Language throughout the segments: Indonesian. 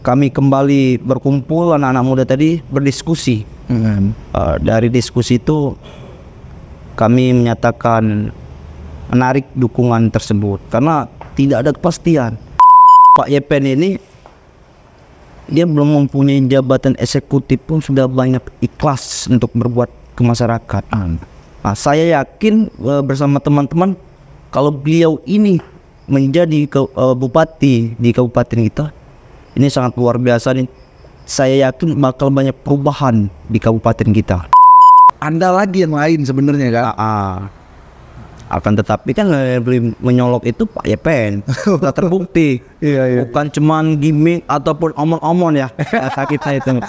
kami kembali berkumpul anak-anak muda tadi berdiskusi. Dari diskusi itu kami menyatakan menarik dukungan tersebut karena tidak ada kepastian. Pak Yepen ini dia belum mempunyai jabatan eksekutif pun sudah banyak ikhlas untuk berbuat ke masyarakat. Nah, saya yakin bersama teman-teman kalau beliau ini menjadi bupati di kabupaten kita, ini sangat luar biasa nih. Saya yakin bakal banyak perubahan di kabupaten kita. Anda lagi yang lain sebenarnya kan? Akan tetapi kan beli menyolok itu Pak Yepen sudah terbukti. Iya. Bukan cuman gimmick ataupun omong-omong ya. Kita itu.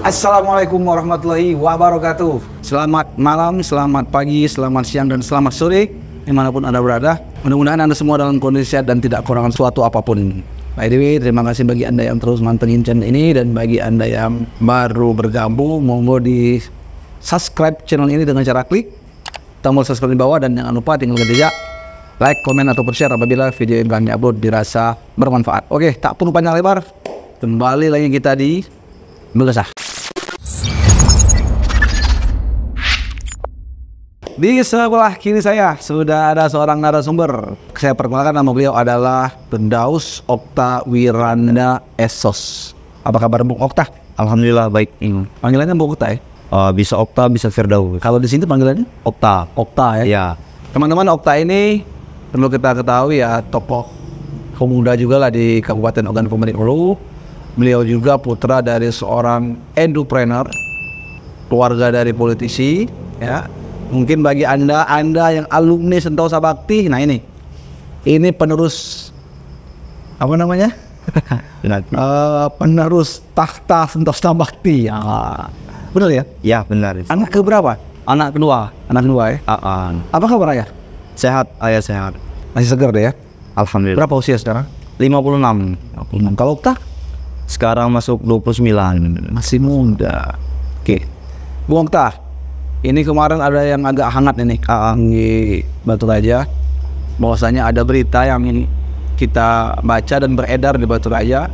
Assalamualaikum warahmatullahi wabarakatuh. Selamat malam, selamat pagi, selamat siang, dan selamat sore dimanapun Anda berada. Mudah-mudahan Anda semua dalam kondisi sehat dan tidak kekurangan suatu apapun. By the way, terima kasih bagi Anda yang terus mantengin channel ini, dan bagi Anda yang baru bergabung, monggo di subscribe channel ini dengan cara klik tombol subscribe di bawah, dan jangan lupa tinggal jejak like, komen, ataupun share apabila video yang kami upload dirasa bermanfaat. Oke, tak perlu panjang lebar, kembali lagi kita di Mengesah. Di sebelah kiri saya sudah ada seorang narasumber. Saya perkenalkan, nama beliau adalah Firdaus Okta Wiranda Esos. Apa kabar Bung Okta? Alhamdulillah baik. Panggilannya Bung Okta ya? Bisa Okta, bisa Firdaus. Kalau di sini panggilannya? Okta. Okta ya? Ya. Teman-teman, Okta ini perlu kita ketahui ya, tokoh pemuda juga lah di Kabupaten Ogan Komering Ulu. Beliau juga putra dari seorang entrepreneur, keluarga dari politisi ya. Mungkin bagi Anda yang alumni Sentosa Bakti, nah ini penerus apa namanya? Penerus tahta Sentosa Bakti. Ya. Benar ya? Ya benar. Anak keberapa? Anak kedua. Anak kedua ya? Apa kabar ayah? Sehat, ayah sehat. Masih segar deh ya? Alhamdulillah. Berapa usia sekarang? 56. Kalau Okta? Sekarang masuk 29. Masih muda. Oke. Bung Okta, ini kemarin ada yang agak hangat ini di Batu Raja, bahwasanya ada berita yang kita baca dan beredar di Batu Raja,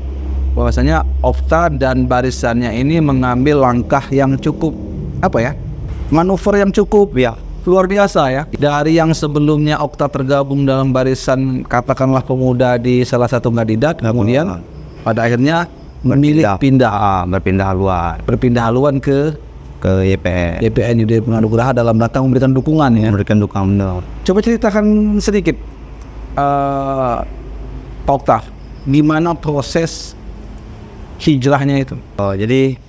bahwasanya Okta dan barisannya ini mengambil langkah yang cukup manuver yang cukup luar biasa ya. Dari yang sebelumnya Okta tergabung dalam barisan katakanlah pemuda di salah satu kandidat, kemudian pada akhirnya memilih berpindah haluan ke YPN Yudhoyono Pengarugraha dalam rangka memberikan dukungan ya. Memberikan dukungan. Coba ceritakan sedikit Pak Okta, gimana proses hijrahnya itu? Jadi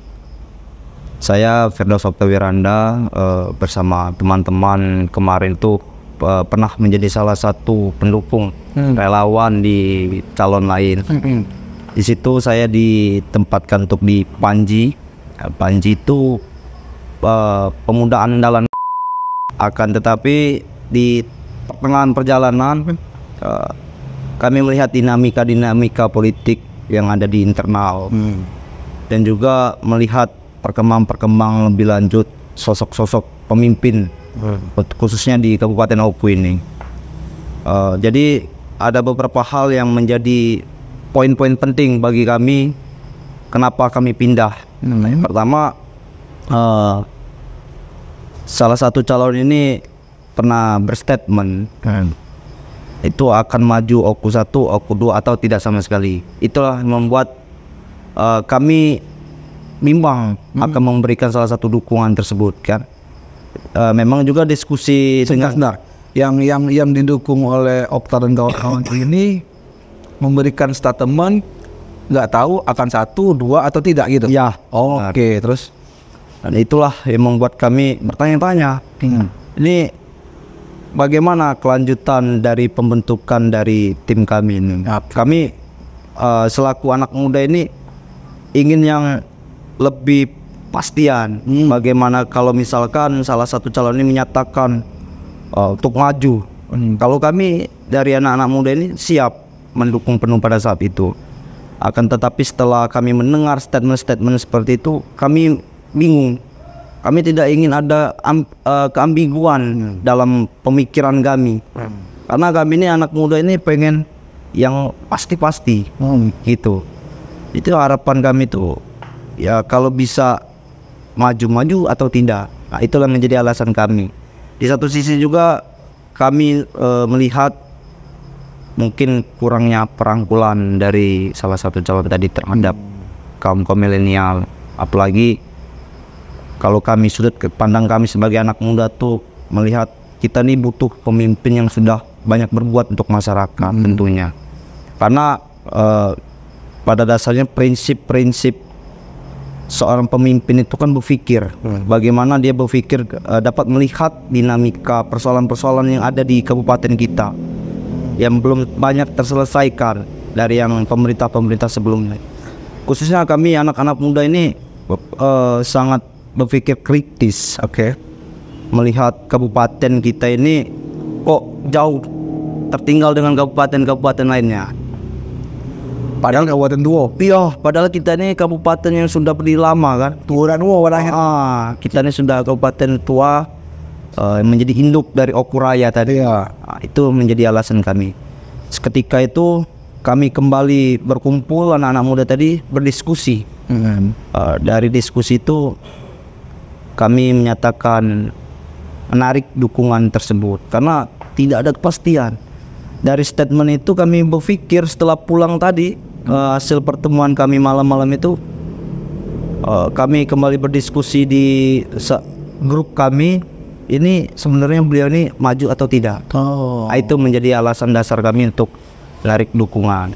saya Firdaus Okta Wiranda bersama teman-teman kemarin tuh pernah menjadi salah satu pendukung relawan di calon lain. Di situ saya ditempatkan untuk di Panji. Panji itu pemuda andalan, akan tetapi di pertengahan perjalanan kami melihat dinamika politik yang ada di internal dan juga melihat perkembangan lebih lanjut sosok-sosok pemimpin khususnya di Kabupaten Oku ini. Jadi ada beberapa hal yang menjadi poin-poin penting bagi kami kenapa kami pindah. Pertama, salah satu calon ini pernah berstatement itu akan maju Oku 1, Oku 2 atau tidak sama sekali. Itulah yang membuat kami bimbang akan memberikan salah satu dukungan tersebut kan. Memang juga diskusi Sebentar. Yang didukung oleh Okta dan kawan-kawan ini memberikan statement nggak tahu akan 1, 2 atau tidak gitu. Ya. Oke, terus. Dan itulah yang membuat kami bertanya-tanya, ini bagaimana kelanjutan dari pembentukan dari tim kami ini. Kami selaku anak muda ini ingin yang lebih pastian. Bagaimana kalau misalkan salah satu calon ini menyatakan untuk maju. Kalau kami dari anak-anak muda ini siap mendukung penuh pada saat itu. Akan tetapi setelah kami mendengar statement-statement seperti itu, kami bingung Kami tidak ingin ada keambiguan dalam pemikiran kami. Karena kami ini anak muda ini pengen yang pasti-pasti gitu. Itu harapan kami tuh. Ya kalau bisa maju-maju atau tidak. Nah, itulah menjadi alasan kami. Di satu sisi juga kami melihat mungkin kurangnya perangkulan dari salah satu calon tadi terhadap kaum milenial. Apalagi kalau kami sudut pandang kami sebagai anak muda tuh melihat kita nih butuh pemimpin yang sudah banyak berbuat untuk masyarakat tentunya. Karena pada dasarnya prinsip-prinsip seorang pemimpin itu kan berpikir bagaimana dia berpikir dapat melihat dinamika persoalan-persoalan yang ada di kabupaten kita yang belum banyak terselesaikan dari yang pemerintah-pemerintah sebelumnya. Khususnya kami anak-anak muda ini sangat berpikir kritis, melihat kabupaten kita ini kok jauh tertinggal dengan kabupaten-kabupaten lainnya. Padahal kabupaten tua. Iya, padahal kita ini kabupaten yang sudah berdiri lama kan. Tua dan tua padahal. Kita ini sudah kabupaten tua, menjadi induk dari Okuraya tadi. Iya. Itu menjadi alasan kami. Seketika itu kami kembali berkumpul anak-anak muda tadi berdiskusi. Dari diskusi itu kami menyatakan menarik dukungan tersebut karena tidak ada kepastian. Dari statement itu kami berpikir setelah pulang tadi hasil pertemuan kami malam-malam itu kami kembali berdiskusi di grup kami. Ini sebenarnya beliau ini maju atau tidak. Itu menjadi alasan dasar kami untuk menarik dukungan.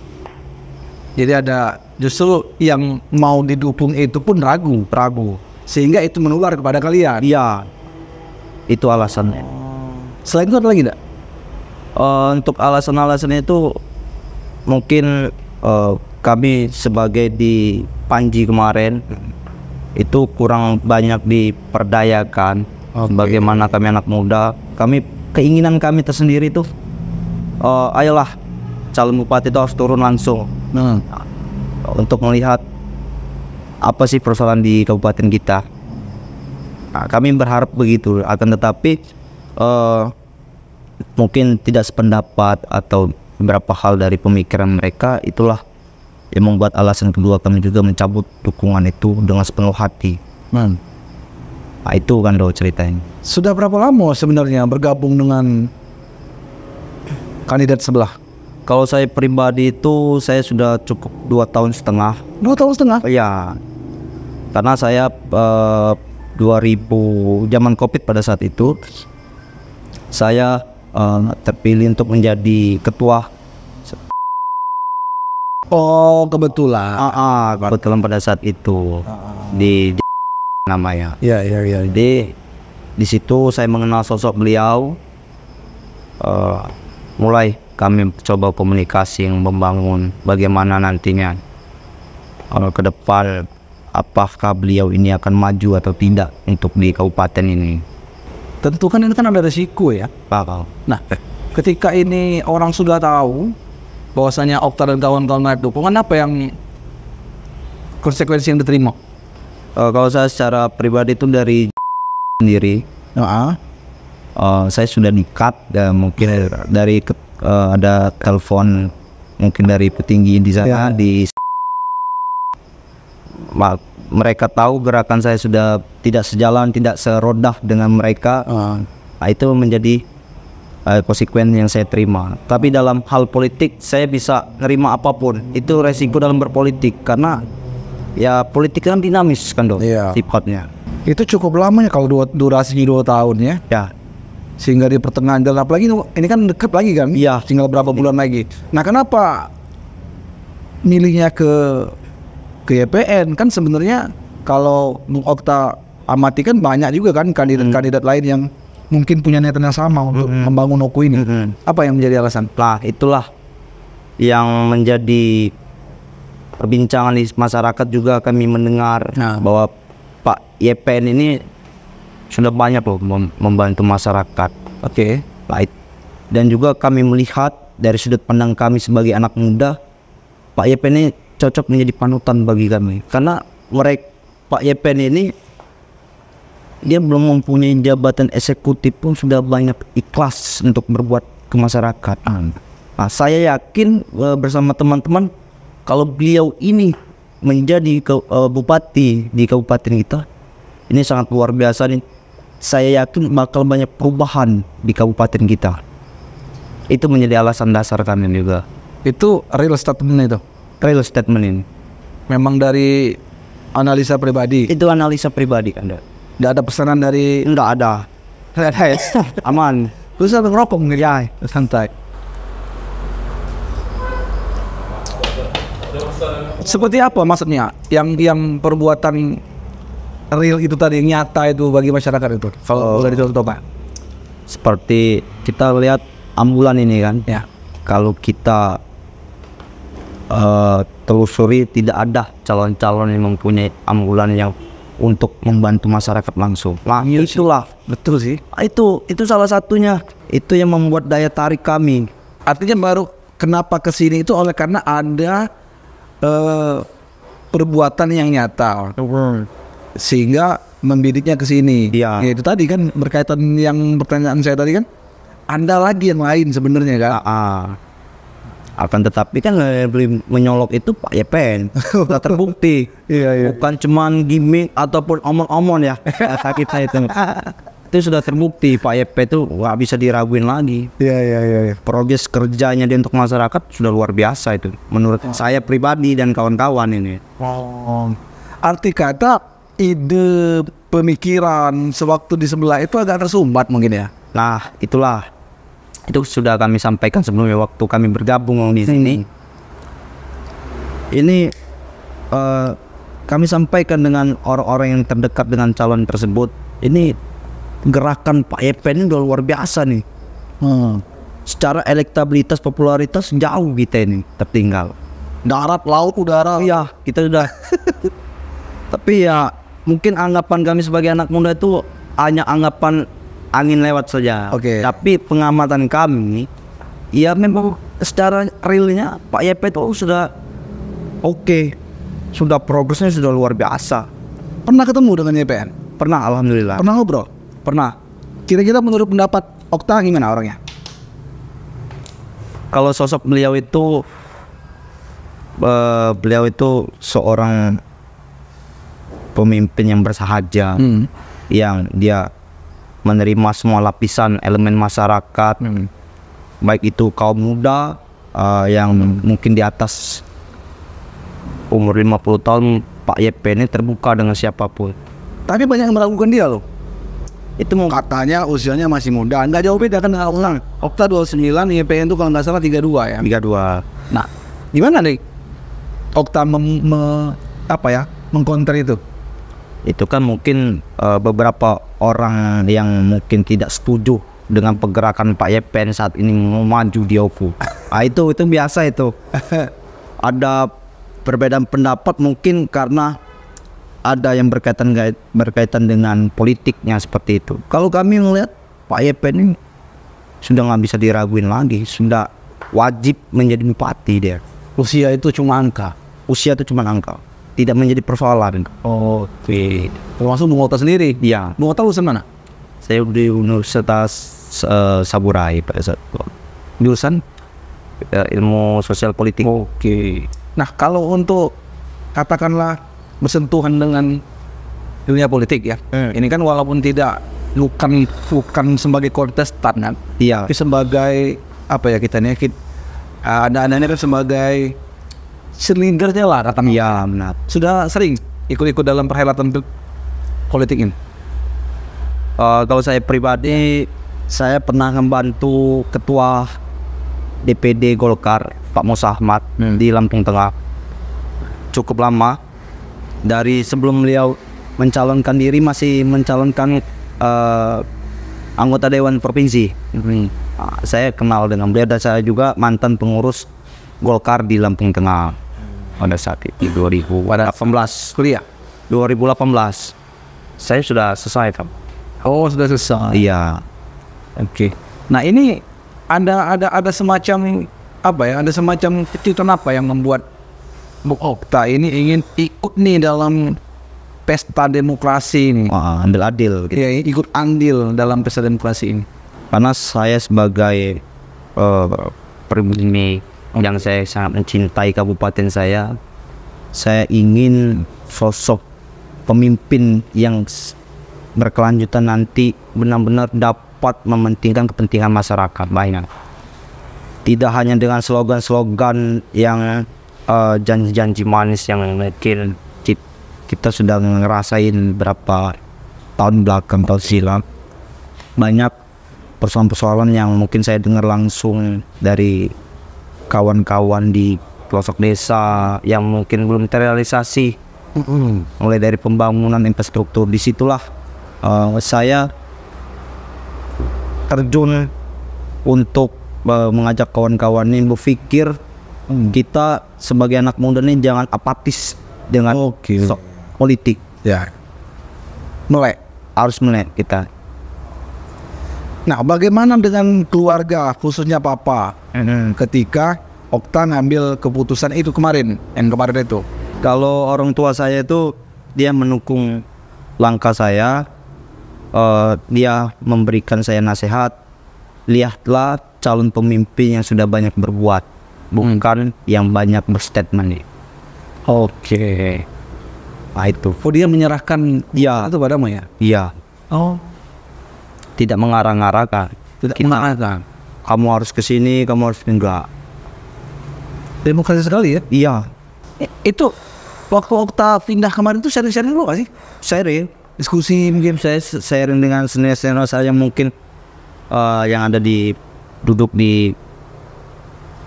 Jadi ada justru yang mau didukung itu pun ragu. Sehingga itu menular kepada kalian. Iya, itu alasannya. Selain itu ada lagi enggak? Untuk alasan-alasannya itu mungkin kami sebagai di Panji kemarin itu kurang banyak diperdayakan. Bagaimana kami anak muda, keinginan kami tersendiri itu ayolah calon bupati itu harus turun langsung untuk melihat apa sih persoalan di kabupaten kita. Nah, kami berharap begitu, akan tetapi mungkin tidak sependapat atau beberapa hal dari pemikiran mereka. Itulah yang membuat alasan kedua kami juga mencabut dukungan itu dengan sepenuh hati. Nah, itu kan ceritanya. Sudah berapa lama sebenarnya bergabung dengan kandidat sebelah? Kalau saya pribadi itu saya sudah cukup 2 tahun setengah. 2 tahun setengah? Iya. Karena saya 2000 zaman Covid pada saat itu saya terpilih untuk menjadi ketua. Oh, kebetulan. Kebetulan pada saat itu di namanya. Iya. Jadi di situ saya mengenal sosok beliau. Mulai kami coba komunikasi yang membangun bagaimana nantinya ke depan, apakah beliau ini akan maju atau tidak untuk di kabupaten ini. Tentu kan ini kan ada resiko ya. Nah, ketika ini orang sudah tahu bahwasanya Okta dan kawan-kawan naik dukungan, apa yang konsekuensi yang diterima? Kalau saya secara pribadi itu dari sendiri, saya sudah di-cut dan mungkin dari ada telepon mungkin dari petinggi di sana mereka tahu gerakan saya sudah tidak sejalan, tidak serodah dengan mereka. Nah, itu menjadi konsekuensi yang saya terima. Tapi dalam hal politik saya bisa nerima apapun. Itu resiko dalam berpolitik karena ya politik kan dinamis kan sifatnya. Itu cukup lama ya kalau durasinya 2 tahun ya. Ya. Sehingga di pertengahan jalan, apalagi ini kan dekat lagi kan? Iya. Tinggal berapa bulan lagi. Nah, kenapa milihnya ke YPN? Kan sebenarnya kalau Bung Okta amati kan banyak juga kan kandidat-kandidat lain yang mungkin punya niatan yang sama untuk membangun Oku ini. Apa yang menjadi alasan? Nah, itulah yang menjadi perbincangan di masyarakat juga. Kami mendengar bahwa Pak YPN ini sudah banyak loh membantu masyarakat. Baik. Dan juga kami melihat dari sudut pandang kami sebagai anak muda, Pak YPN ini cocok menjadi panutan bagi kami. Karena Pak YPN ini dia belum mempunyai jabatan eksekutif pun sudah banyak ikhlas untuk berbuat ke masyarakat. Nah, saya yakin bersama teman-teman kalau beliau ini menjadi bupati di kabupaten kita, ini sangat luar biasa nih. Saya yakin bakal banyak perubahan di kabupaten kita. Itu menjadi alasan dasar kami juga. Itu real statement itu. Real statement ini. Memang dari analisa pribadi. Itu analisa pribadi Anda. Tidak ada pesanan dari. Enggak ada. Tidak ada ya. Aman. Terus sampai ngerokok mungkin ya. Santai. Seperti apa maksudnya? Yang perbuatan real itu tadi, nyata itu bagi masyarakat itu. Kalau boleh dicontoh Pak. Seperti kita lihat ambulan ini kan. Ya. Kalau kita telusuri tidak ada calon-calon yang mempunyai ambulan yang untuk membantu masyarakat langsung. Nah, itulah Betul sih. itu salah satunya. Itu yang membuat daya tarik kami. Artinya baru kenapa kesini itu oleh karena ada perbuatan yang nyata sehingga membidiknya ke sini. Iya. Ya, itu tadi kan berkaitan yang pertanyaan saya tadi kan, Anda lagi yang lain sebenarnya kan. Akan tetapi kan beli menyolok itu Pak Yepen sudah terbukti. Iya. Bukan cuman gimmick ataupun omong-omong ya kata kita itu. Itu sudah terbukti Pak Yepen itu nggak bisa diraguin lagi. Iya. Progres kerjanya dia untuk masyarakat sudah luar biasa itu menurut saya pribadi dan kawan-kawan ini. Arti kata ide pemikiran sewaktu di sebelah itu agak tersumbat mungkin ya. Nah, itulah. Itu sudah kami sampaikan sebelumnya waktu kami bergabung di sini. Ini kami sampaikan dengan orang-orang yang terdekat dengan calon tersebut. Ini gerakan Pak Yepen ini luar biasa nih. Secara elektabilitas, popularitas jauh kita ini tertinggal. Darat, laut, udara. Iya, kita sudah. Tapi ya mungkin anggapan kami sebagai anak muda itu hanya anggapan angin lewat saja. Oke. Tapi pengamatan kami, ya memang secara realnya Pak Yepen itu sudah oke. Sudah progresnya sudah luar biasa. Pernah ketemu dengan YPN? Pernah, alhamdulillah. Pernah ngobrol? Pernah. Kira-kira menurut pendapat Okta gimana orangnya? Kalau sosok beliau itu seorang pemimpin yang bersahaja, yang dia menerima semua lapisan elemen masyarakat, baik itu kaum muda yang mungkin di atas umur 50 tahun. Pak Yepen ini terbuka dengan siapapun. Tapi banyak yang meragukan dia loh. Itu mau Katanya usianya masih muda. Nggak jauh beda kan dengan orang. Okta 29, YPN itu kalau nggak salah 32 ya. 32. Nah, gimana nih Okta mengcounter itu? Itu kan mungkin beberapa orang yang mungkin tidak setuju dengan pergerakan Pak Yepen saat ini mau maju di OVO. Itu biasa itu. Ada perbedaan pendapat mungkin karena ada yang berkaitan dengan politiknya seperti itu. Kalau kami melihat Pak Yepen ini sudah nggak bisa diraguin lagi, sudah wajib menjadi bupati dia. Usia itu cuma angka. Usia itu cuma angka, tidak menjadi persoalan. Oke. Termasuk Bung Okta sendiri. Iya. Bung Okta lulusan mana? Saya di Universitas Saburai pada saat itu. Jurusan ilmu sosial politik. Oke. Nah, kalau untuk katakanlah bersentuhan dengan dunia politik ya. Ini kan walaupun bukan sebagai kontestan kan. Iya. Tapi sebagai apa ya kita nih? Anda kan sebagai selindernya lah katanya. Iya, benar. Sudah sering ikut-ikut dalam perhelatan politik ini? Kalau saya pribadi, saya pernah membantu ketua DPD Golkar Pak Musa Ahmad di Lampung Tengah cukup lama. Dari sebelum beliau mencalonkan diri masih mencalonkan anggota Dewan Provinsi. Saya kenal dengan beliau dan saya juga mantan pengurus Golkar di Lampung Tengah pada saat itu 2018 Kuliah? 2018 saya sudah selesai kan. Oh, sudah selesai. Iya. Oke. Nah, ini ada semacam apa ya? Ada semacam kejutan apa yang membuat Bung Okta ini ingin ikut nih dalam pesta demokrasi ini. ambil adil gitu. Ya, ikut andil dalam pesta demokrasi ini. Karena saya sebagai pribumi yang saya sangat mencintai kabupaten saya ingin sosok pemimpin yang berkelanjutan nanti benar-benar dapat mementingkan kepentingan masyarakat banyak. Tidak hanya dengan slogan-slogan yang janji-janji manis yang mungkin kita sudah ngerasain berapa tahun belakang tahun silam. Banyak persoalan-persoalan yang mungkin saya dengar langsung dari kawan-kawan di pelosok desa yang mungkin belum terrealisasi. Mulai dari pembangunan infrastruktur, disitulah saya terjun untuk mengajak kawan-kawan ini berpikir kita sebagai anak muda ini jangan apatis dengan politik. Ya. Harus melek kita. Nah, bagaimana dengan keluarga, khususnya papa, ketika Okta ngambil keputusan itu kemarin itu? Kalau orang tua saya itu dia mendukung langkah saya, dia memberikan saya nasihat, lihatlah calon pemimpin yang sudah banyak berbuat, bukan yang banyak berstatement. Oke. Nah itu. Oh, dia menyerahkan itu padamu ya? Iya. Oh. Tidak mengarang-arangkan. Tidak mengarang. Kamu harus kesini, kamu harus enggak. Demokrasi sekali ya? Iya. Itu waktu Okta pindah kemarin itu sharing-sharing dulu gak sih? Sharing. Diskusi mungkin. Saya sharing dengan senior-senior saya mungkin yang ada duduk di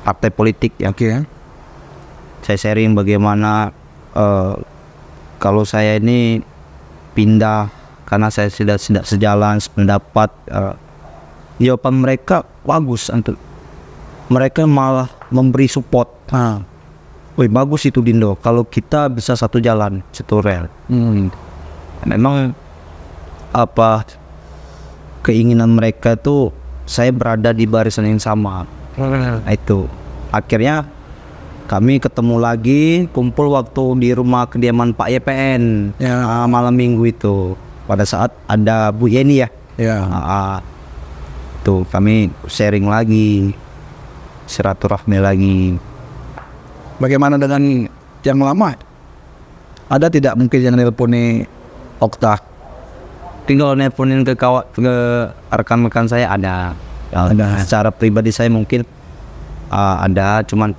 partai politik ya. Oke. Saya sharing bagaimana kalau saya ini pindah karena saya sudah sejalan sependapat. Jawaban mereka bagus, mereka malah memberi support. Wih, bagus itu Dindo, kalau kita bisa satu jalan, satu rel. Memang keinginan mereka itu saya berada di barisan yang sama. Itu akhirnya kami ketemu lagi, kumpul waktu di rumah kediaman Pak YPN malam minggu itu. Pada saat ada Bu Yeni ya. Tuh kami sharing lagi, silaturahmi lagi. Bagaimana dengan yang lama? Ada tidak mungkin yang nelponi Okta? Tinggal nelponin ke rekan-rekan saya ada. Secara pribadi saya mungkin ada, cuman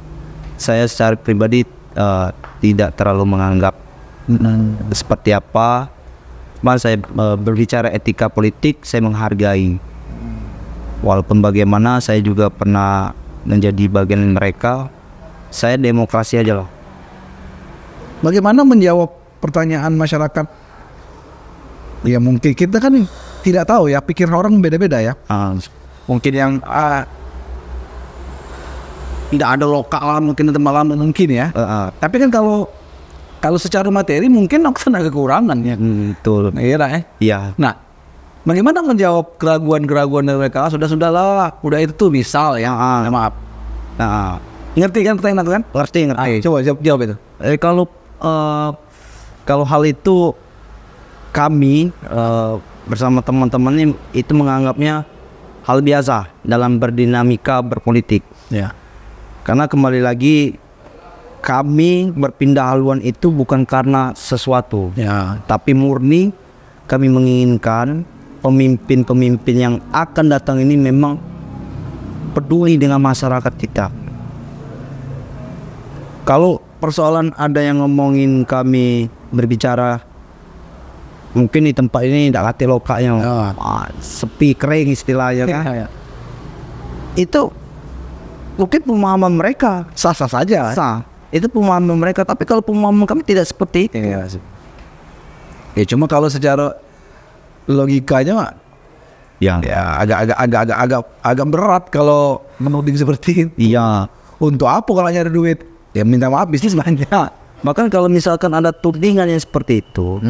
saya secara pribadi tidak terlalu menganggap seperti apa. Cuman saya berbicara etika politik, saya menghargai. Walaupun bagaimana saya juga pernah menjadi bagian mereka, saya demokrasi aja loh. Bagaimana menjawab pertanyaan masyarakat? Ya mungkin kita kan tidak tahu ya, pikiran orang beda-beda ya. Mungkin yang tidak ada lokal lah, mungkin ada malam mungkin ya. Tapi kan kalau secara materi mungkin aku ada kekurangan ya. Betul. Iya. Nah, bagaimana menjawab keraguan-keraguan dari mereka? Sudahlah, udah itu tuh misal ya. Maaf. Ngerti kan pertanyaan aku kan? Ngerti. Coba jawab itu. Kalau hal itu kami bersama teman-teman itu menganggapnya hal biasa dalam berdinamika berpolitik. Ya. Karena kembali lagi kami berpindah haluan itu bukan karena sesuatu, tapi murni kami menginginkan pemimpin-pemimpin yang akan datang ini memang peduli dengan masyarakat kita. Kalau persoalan ada yang ngomongin kami berbicara, mungkin di tempat ini tidak hati lokanya, sepi kering istilahnya kan. Itu mungkin pemahaman mereka sah-sah saja. Itu pemahaman mereka, tapi kalau pemahaman kami tidak seperti itu. Ya cuma kalau secara logikanya agak berat kalau menuding seperti itu. Iya. Untuk apa kalau nyari duit? Ya minta maaf, bisnis banyak. Bahkan kalau misalkan ada tudingan yang seperti itu,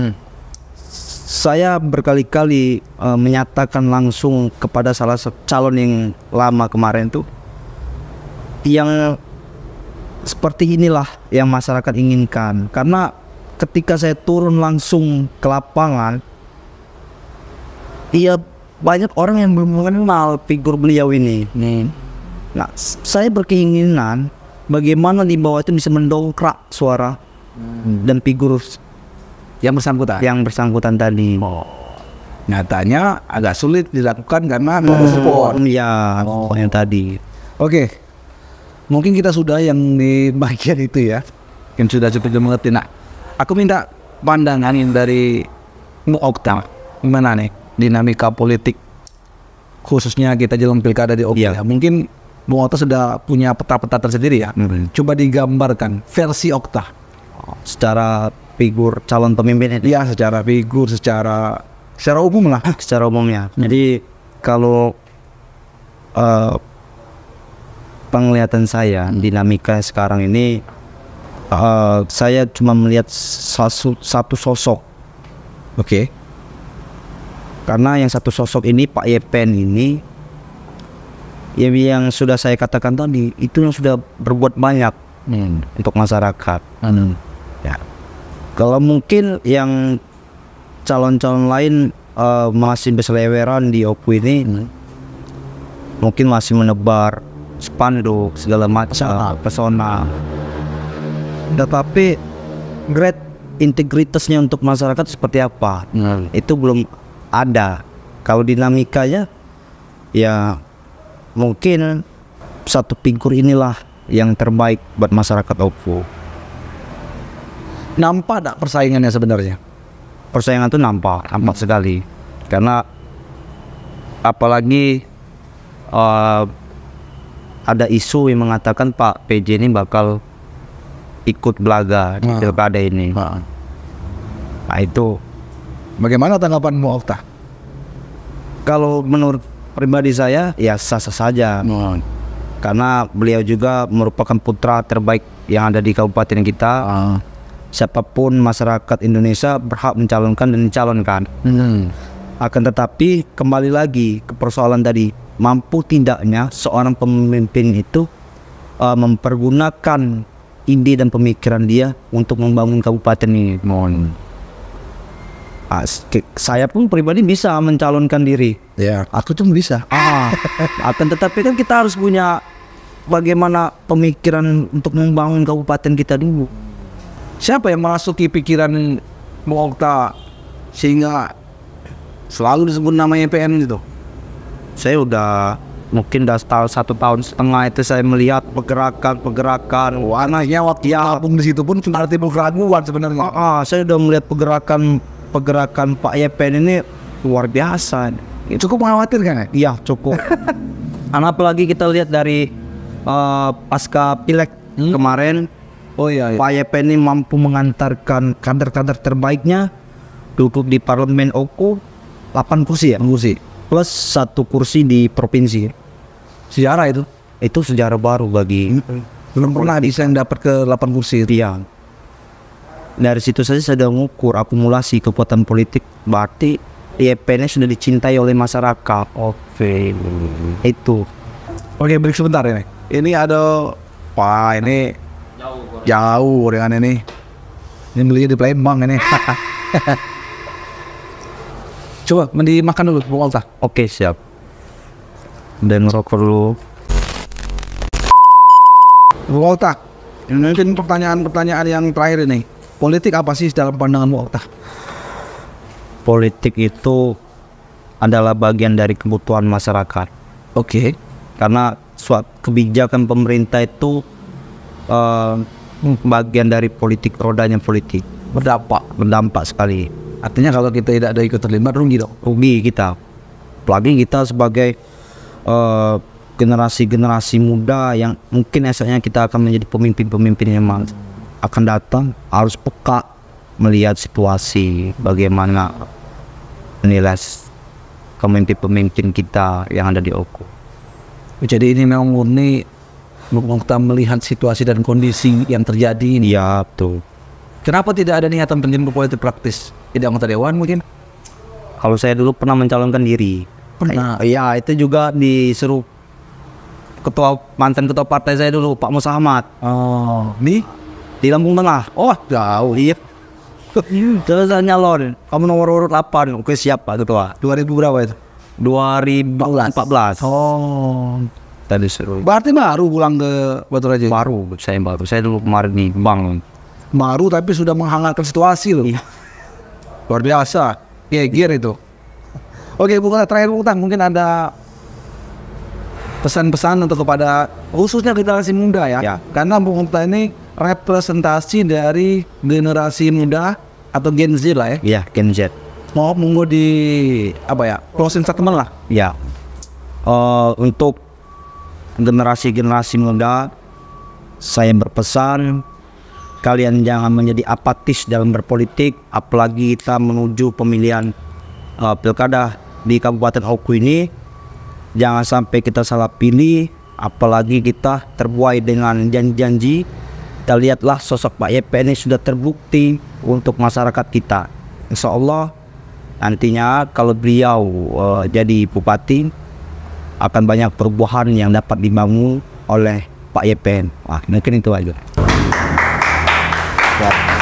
saya berkali-kali menyatakan langsung kepada salah satu calon yang lama kemarin tuh, yang seperti inilah yang masyarakat inginkan. Karena ketika saya turun langsung ke lapangan, iya banyak orang yang belum mengenal figur beliau ini. Nah, saya berkeinginan bagaimana di bawah itu bisa mendongkrak suara dan figur yang bersangkutan tadi. Nyatanya agak sulit dilakukan karena respon. Ya, yang tadi. Oke, mungkin kita sudah yang di bagian itu ya, yang sudah cukup mengerti. Nah, aku minta pandangan dari Bung Okta, gimana nih dinamika politik khususnya kita jelang pilkada di Okta. Iya. Mungkin Bung Okta sudah punya peta-peta tersendiri ya. Coba digambarkan versi Okta. Secara figur calon pemimpin itu. Ya, secara figur, secara umum lah. Secara umumnya. Jadi kalau penglihatan saya dinamika sekarang ini, saya cuma melihat satu sosok. Oke. Karena yang satu sosok ini Pak Yepen ini, yang sudah saya katakan tadi, itu yang sudah berbuat banyak untuk masyarakat. Ya. Kalau mungkin yang calon-calon lain masih berseliweran di Oku ini, mungkin masih menebar spanduk segala macam pesona, tetapi grade integritasnya untuk masyarakat seperti apa itu belum ada. Kalau dinamikanya ya mungkin satu figur inilah yang terbaik buat masyarakat Oku. Nampak tak persaingannya sebenarnya? Persaingan itu nampak sekali, karena apalagi ada isu yang mengatakan Pak PJ ini bakal ikut belaga di pilkada ini. Nah itu bagaimana tanggapan Bung Okta? Kalau menurut pribadi saya ya sah-sah saja, karena beliau juga merupakan putra terbaik yang ada di kabupaten kita. Siapapun masyarakat Indonesia berhak mencalonkan dan dicalonkan. Akan tetapi kembali lagi ke persoalan tadi, mampu tidaknya seorang pemimpin itu mempergunakan ide dan pemikiran dia untuk membangun kabupaten ini. Saya pun pribadi bisa mencalonkan diri. Ya, aku tuh bisa. Akan tetapi kan kita harus punya bagaimana pemikiran untuk membangun kabupaten kita dulu. Siapa yang memasuki pikiran Bung Okta sehingga selalu disebut namanya PN itu? Saya udah mungkin udah 1,5 tahun itu saya melihat pergerakan warnanya waktu gabung di situ pun sudah timbul keraguan sebenarnya. Saya udah melihat pergerakan Pak Yepen ini luar biasa. Cukup mengkhawatirkan ya? Iya cukup. Apalagi kita lihat dari pasca pileg kemarin. Pak Yepen ini mampu mengantarkan kader-kader terbaiknya duduk di parlemen Oku 8 kursi ya? Plus 1 kursi di provinsi. Sejarah itu? Itu sejarah baru bagi belum pernah bisa yang dapat ke 8 kursi itu. Iya. Dari situ saja saya sudah mengukur akumulasi kekuatan politik, berarti Yepen sudah dicintai oleh masyarakat. Itu. Oke, break sebentar ini. Ini ada Pak ini jauh dengan ini belinya di Palembang ini. Coba dimakan dulu Bung Okta. Oke siap. Dan ngerokok dulu. Bung Okta, ini mungkin pertanyaan yang terakhir ini. Politik apa sih dalam pandangan Bung Okta? Politik itu adalah bagian dari kebutuhan masyarakat. Oke. Karena suatu kebijakan pemerintah itu bagian dari politik, rodanya politik. Berdampak sekali. Artinya kalau kita tidak ada ikut terlibat rugi dong. Rugi kita. Apalagi kita sebagai generasi muda yang mungkin esoknya kita akan menjadi pemimpin yang akan datang, harus peka melihat situasi bagaimana menilai pemimpin kita yang ada di Oku. Jadi ini memang murni Bung Okta melihat situasi dan kondisi yang terjadi ini. Iya betul. Kenapa tidak ada niatan penting berpolitik praktis? Tidak anggota dewan mungkin? Kalau saya dulu pernah mencalonkan diri. Pernah? Iya, itu juga disuruh mantan ketua partai saya dulu, Pak Musa Ahmad. Di Lampung Tengah. Oh jauh. Iya. Terus saya nyalon, kamu nomor urut 8. Oke siap Pak Ketua. 2000 berapa itu? 2014. Oh. Tadi seru. Berarti baru pulang ke Batu Raja? Baru. Saya dulu kemarin di Bank. Baru tapi sudah menghangatkan situasi loh. Iya. Luar biasa. Gear itu. Oke, Bung Uta, terakhir Bung Uta, mungkin ada pesan-pesan untuk kepada khususnya generasi muda ya. Ya. Karena Bung Uta ini representasi dari generasi muda atau Gen Z lah ya. Iya, Gen Z. Mau monggo di apa ya? Closing statement lah. Ya. Untuk generasi-generasi muda, saya berpesan kalian jangan menjadi apatis dalam berpolitik, apalagi kita menuju pemilihan pilkada di Kabupaten Oku ini. Jangan sampai kita salah pilih, apalagi kita terbuai dengan janji-janji. Kita lihatlah sosok Pak YP ini sudah terbukti untuk masyarakat kita. Insya Allah nantinya kalau beliau jadi bupati, akan banyak perubahan yang dapat dibangun oleh Pak YPN. Wah, mungkin itu aja. Ya.